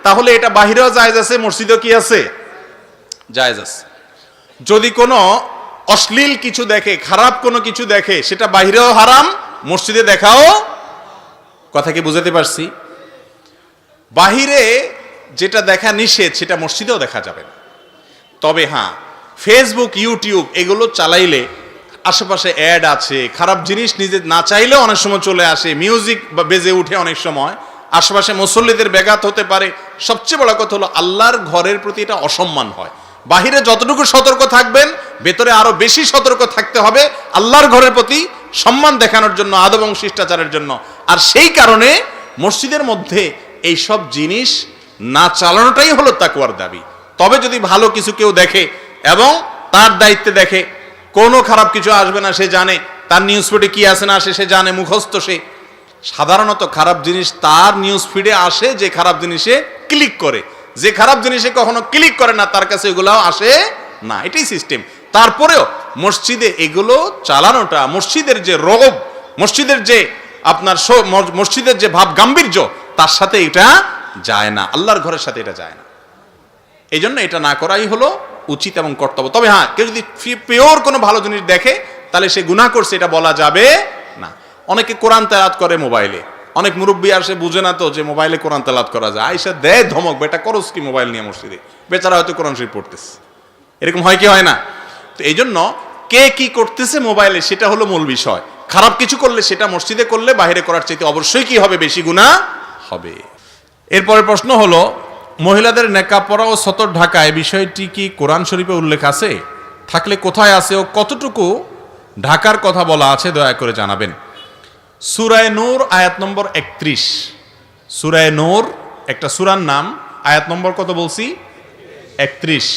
তাহলে এটা বাহিরেও জায়েজ আছে, মসজিদেও কি আছে? জায়েজ আছে। যদি কোনো অশ্লীল কিছু দেখে, খারাপ কোনো কিছু দেখে, সেটা বাহিরেও হারাম, মসজিদে দেখাও। কথা কি বুঝাতে পারছি? বাহিরে যেটা দেখা নিষেধ সেটা মসজিদেও দেখা যাবে না। তবে হ্যাঁ, ফেসবুক, ইউটিউব এগুলো চালাইলে আশেপাশে অ্যাড আছে, খারাপ জিনিস নিজে না চাইলেও অনেক সময় চলে আসে, মিউজিক বেজে উঠে, অনেক সময় আশেপাশে মুসল্লিদের ব্যাঘাত হতে পারে। সবচেয়ে বড় কথা হলো আল্লাহর ঘরের প্রতি এটা অসম্মান হয়। বাহিরে যতটুকু সতর্ক থাকবেন, ভেতরে আরো বেশি সতর্ক থাকতে হবে আল্লাহর ঘরের প্রতি সম্মান দেখানোর জন্য, আদব এবং শিষ্টাচারের জন্য। আর সেই কারণে মসজিদের মধ্যে এই সব জিনিস না চালানোটাই হলো তাকওয়ার দাবি। তবে যদি ভালো কিছু কেউ দেখে এবং তার দায়িত্বে দেখে, কোনো খারাপ কিছু আসবে না, সে জানে, তার নিউজ ফিডে কি আসে না আসে সে জানে, মুখস্থ সে। সাধারণত খারাপ জিনিস তার নিউজ ফিডে আসে যে খারাপ জিনিসে ক্লিক করে, যে খারাপ জিনিসে কখনো ক্লিক করে না তার কাছে এগুলাও আসে না, এটাই সিস্টেম। তারপরেও মসজিদে এগুলো চালানোটা, মসজিদের যে রোগ, মসজিদের যে আপনার মসজিদের যে ভাব গাম্ভীর্য, তার সাথে এটা যায় না, আল্লাহর ঘরের সাথে এটা যায় না। এই জন্য এটা না করাই হলো উচিত এবং কর্তব্য। তবে হ্যাঁ, কেউ যদি পিওর কোনো ভালো জিনিস দেখে তাহলে সে গুনাহ করছে এটা বলা যাবে না। অনেকে কোরআন তেলাওয়াত করে মোবাইলে, অনেক মুরব্বী আসে বুঝে না তো যে মোবাইলে কোরআন তেলাওয়াত করা যায়, আইসা দেয় ধমক, বেটা করস কি মোবাইল নিয়ে মসজিদে, বেচারা হয়তো কোরআন শরীফ পড়তেছে। এরকম হয় কি হয় না? তো এই জন্য কে কি করতেছে মোবাইলে সেটা হলো মূল বিষয়। খারাপ কিছু করলে সেটা মসজিদে করলে বাইরে করার চাইতে অবশ্যই কি হবে? বেশি গুনাহ হবে। এরপরের প্রশ্ন হলো, মহিলাদের নেকাব পরা ও সতর ঢাকা এই বিষয়টি কি কোরআন শরীফে উল্লেখ আছে? থাকলে কোথায় আছে ও কতটুকু ঢাকার কথা বলা আছে দয়া করে জানাবেন। সূরা নূর আয়াত নম্বর 31। সূরা নূর একটা সূরার নাম, আয়াত নম্বর কত বলছি? 31।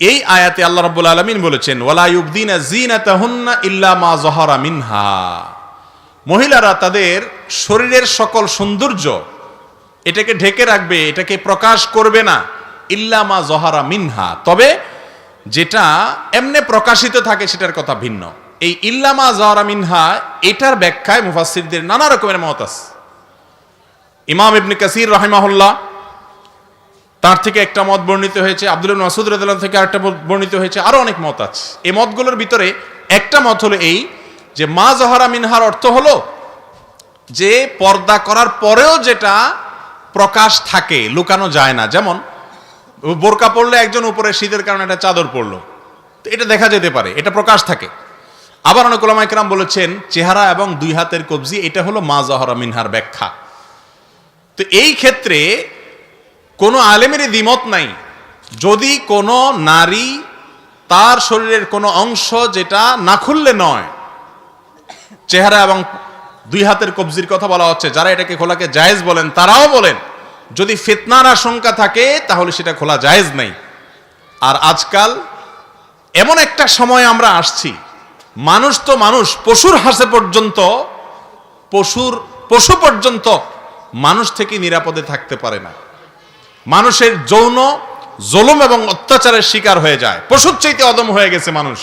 এই আয়াতে আল্লাহ রাব্বুল আলামিন বলেছেন, ওয়ালা ইউবদিনা যিনাতাহুন্না ইল্লা মা যাহারা মিনহা। মহিলারা তাদের শরীরের সকল সৌন্দর্য এটাকে ঢেকে রাখবে, এটাকে প্রকাশ করবে না, ইল্লা মা যাহারা মিনহা, তবে যেটা এমনে প্রকাশিত থাকে সেটার কথা ভিন্ন। এই ইল্লা মা যাহারা মিনহা এটার ব্যাখ্যায় মুফাসসিরদের নানা রকমের মত আছে। ইমাম ইবনে কাসির রাহিমাহুল্লাহ তার থেকে একটা মত বর্ণিত হয়েছে, আব্দুল্লাহ ইবনে মাসউদ রাদিয়াল্লাহু আনহু থেকে আরেকটা বর্ণিত হয়েছে, আরো অনেক মত আছে। এই মতগুলোর ভিতরে একটা মত হলো এই যে মা যাহারা মিনহার অর্থ হলো যে পর্দা করার পরেও যেটা প্রকাশ থাকে, লুকানো যায় না। যেমন বোরকা পরলে একজন উপরে শীতের কারণে একটা চাদর পরলো, তো এটা দেখা যেতে পারে, এটা প্রকাশ থাকে। আবার অনেক উলামায়ে কেরাম বলেছেন চেহারা এবং দুই হাতের কবজি এটা হলো মা যাহারা মিনহার ব্যাখ্যা। তো এই ক্ষেত্রে কোনো আলেমেরই দ্বিমত নাই, যদি কোনো নারী তার শরীরের কোনো অংশ যেটা না খুললে নয়, চেহারা এবং দুই হাতের কবজির কথা বলা হচ্ছে, যারা এটাকে খোলাকে জায়েজ বলেন তারাও বলেন যদি ফিতনার আশঙ্কা থাকে তাহলে সেটা খোলা জায়েজ নাই। আর আজকাল এমন একটা সময় আমরা আসছি, মানুষ তো মানুষ, পশুর হাসে পর্যন্ত, পশু পর্যন্ত মানুষ থেকে নিরাপদে থাকতে পারে না। মানুষের যৌন জুলুম এবং অত্যাচারের শিকার হয়ে যায়, পশুর চাইতে অদম হয়ে গেছে মানুষ।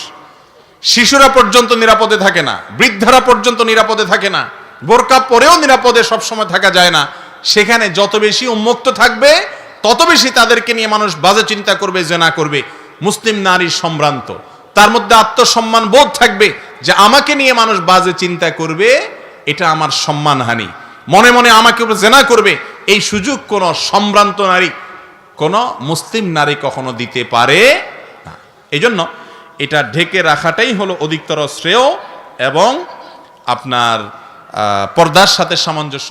শিশুরা পর্যন্ত নিরাপদে থাকে না, বৃদ্ধারা পর্যন্ত নিরাপদে থাকে না, বোরকা পরেও নিরাপদে সবসময় থাকা যায় না। সেখানে যত বেশি উন্মুক্ত থাকবে তত বেশি তাদেরকে নিয়ে মানুষ বাজে চিন্তা করবে, জেনা করবে। মুসলিম নারী সম্ভ্রান্ত, তার মধ্যে আত্মসম্মান বোধ থাকবে যে আমাকে নিয়ে মানুষ বাজে চিন্তা করবে, এটা আমার সম্মানহানি, মনে মনে আমাকে জেনা করবে, এই সুযোগ কোন সম্ভ্রান্ত নারী, কোন মুসলিম নারী কখনো দিতে পারে না। এই জন্য এটা ঢেকে রাখাটাই হলো অধিকতর শ্রেয় এবং আপনার পর্দার সাথে সামঞ্জস্য।